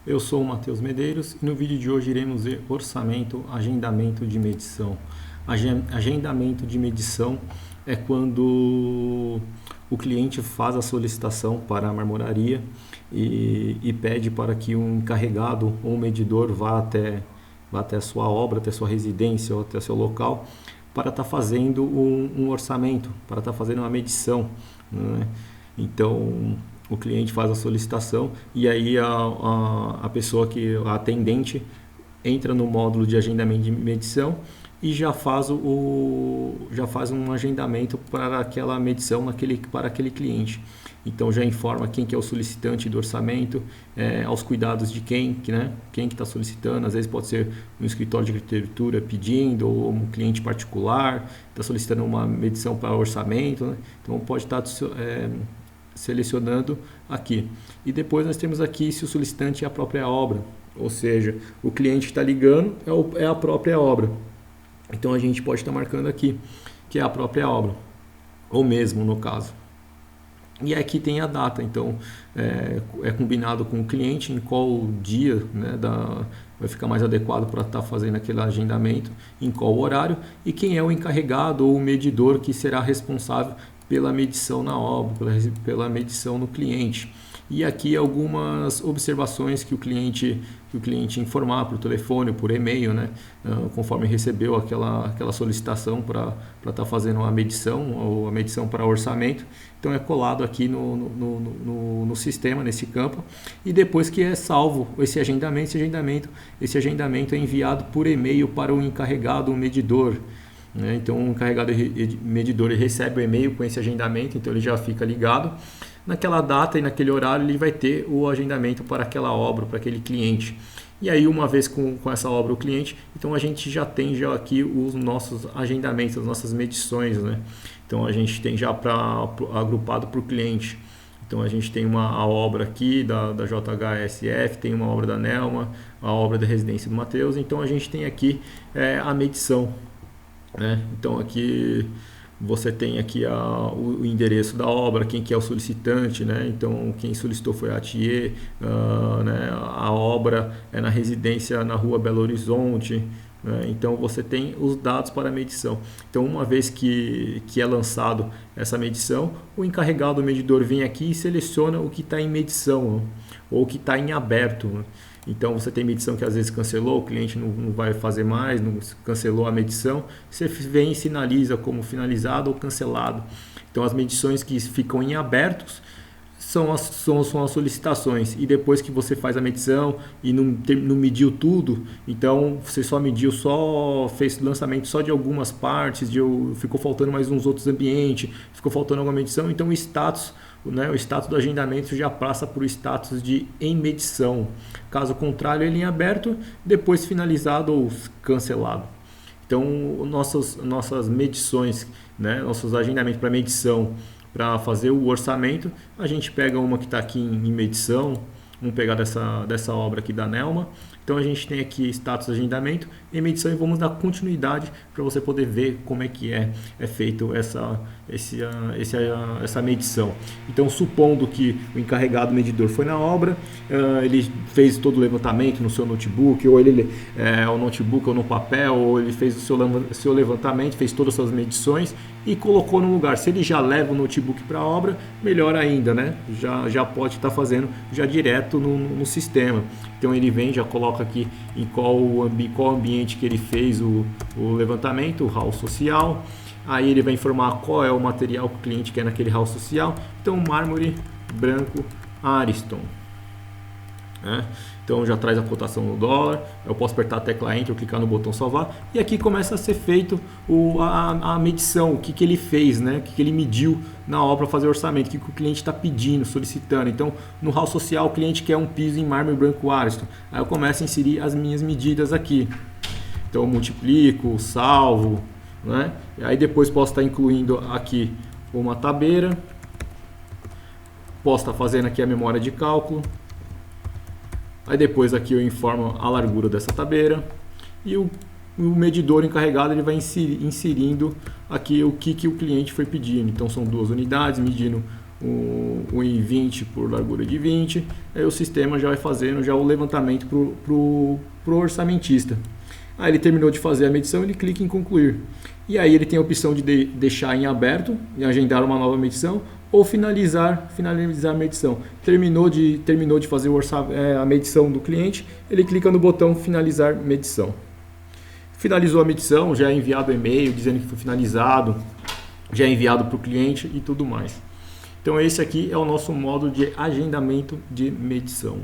Eu sou o Matheus Medeiros e no vídeo de hoje iremos ver orçamento, agendamento de medição. Agendamento de medição é quando o cliente faz a solicitação para a marmoraria e pede para que um encarregado ou um medidor vá até a sua obra, até a sua residência ou até o seu local para estar fazendo um orçamento, para estar fazendo uma medição, né? Então, o cliente faz a solicitação e aí a pessoa a atendente entra no módulo de agendamento de medição e já faz um agendamento para aquela medição para aquele cliente. Então já informa quem que é o solicitante do orçamento, aos cuidados de quem que está solicitando. Às vezes pode ser um escritório de arquitetura pedindo, ou um cliente particular está solicitando uma medição para orçamento, né? Então pode estar selecionando aqui. E depois nós temos aqui se o solicitante é a própria obra, ou seja, o cliente que está ligando é a própria obra. Então a gente pode estar marcando aqui que é a própria obra, ou mesmo no caso. E aqui tem a data, então é combinado com o cliente em qual dia, né, vai ficar mais adequado para estar fazendo aquele agendamento, em qual horário, e quem é o encarregado ou o medidor que será responsável pela medição na obra, pela medição no cliente. E aqui algumas observações que o cliente informar por telefone, por e-mail, né? Conforme recebeu aquela solicitação para estar fazendo a medição ou a medição para orçamento. Então é colado aqui no sistema, nesse campo, e depois que é salvo esse agendamento é enviado por e-mail para o encarregado, o medidor. Então o encarregado medidor ele recebe o e-mail com esse agendamento, então ele já fica ligado. Naquela data e naquele horário ele vai ter o agendamento para aquela obra, para aquele cliente. E aí uma vez com essa obra o cliente, então a gente já tem aqui os nossos agendamentos, as nossas medições, né? Então a gente tem já agrupado por cliente. Então a gente tem a obra aqui da JHSF, tem uma obra da Nelma, a obra da residência do Matheus, então a gente tem aqui a medição, né? Então aqui você tem aqui o endereço da obra, quem que é o solicitante, né? Então quem solicitou foi a Atier, né? A obra é na residência na rua Belo Horizonte, né? Então você tem os dados para a medição. Então uma vez que é lançado essa medição, o encarregado do medidor vem aqui e seleciona o que está em medição ou o que está em aberto, né? Então você tem medição que às vezes cancelou, o cliente não vai fazer mais, não cancelou a medição, você vem e sinaliza como finalizado ou cancelado. Então as medições que ficam em abertos são as solicitações, e depois que você faz a medição e não mediu tudo, então você fez lançamento só de algumas partes, ficou faltando mais uns outros ambientes, ficou faltando alguma medição, então o status do agendamento já passa para o status de em medição. Caso contrário, ele em aberto, depois finalizado ou cancelado. Então nossas medições, né, nossos agendamentos para medição, para fazer o orçamento, a gente pega uma que está aqui em medição. Vamos pegar dessa obra aqui da Nelma. Então a gente tem aqui status de agendamento e medição, e vamos dar continuidade para você poder ver como é que é feito essa medição. Então, supondo que o encarregado medidor foi na obra, ele fez todo o levantamento no seu notebook, ou o notebook ou no papel, ou ele fez o seu levantamento, fez todas as suas medições e colocou no lugar. Se ele já leva o notebook para a obra, melhor ainda, né? Já pode estar fazendo já direto no sistema. Então ele vem, já coloca aqui em qual ambiente que ele fez o levantamento, o hall social. Aí ele vai informar qual é o material que o cliente quer naquele hall social. Então mármore branco Ariston, né? Então já traz a cotação no dólar. Eu posso apertar a tecla Enter, clicar no botão salvar, e aqui começa a ser feito a medição, o que ele fez, né? O que ele mediu na obra para fazer o orçamento, o que o cliente está pedindo, solicitando. Então no hall social o cliente quer um piso em mármore branco Ariston. Aí eu começo a inserir as minhas medidas aqui. Então eu multiplico, salvo, né? E aí depois posso estar incluindo aqui uma tabeira, posso estar fazendo aqui a memória de cálculo. Aí depois aqui eu informo a largura dessa tabeira, e o medidor encarregado ele vai inserindo aqui o que o cliente foi pedindo. Então são 2 unidades, medindo em 20 por largura de 20, aí o sistema já vai fazendo já o levantamento pro orçamentista. Aí ele terminou de fazer a medição, ele clica em concluir. E aí ele tem a opção de deixar em aberto e agendar uma nova medição ou finalizar a medição. Terminou de fazer a medição do cliente, ele clica no botão finalizar medição. Finalizou a medição, já é enviado e-mail dizendo que foi finalizado, já é enviado para o cliente e tudo mais. Então esse aqui é o nosso modo de agendamento de medição.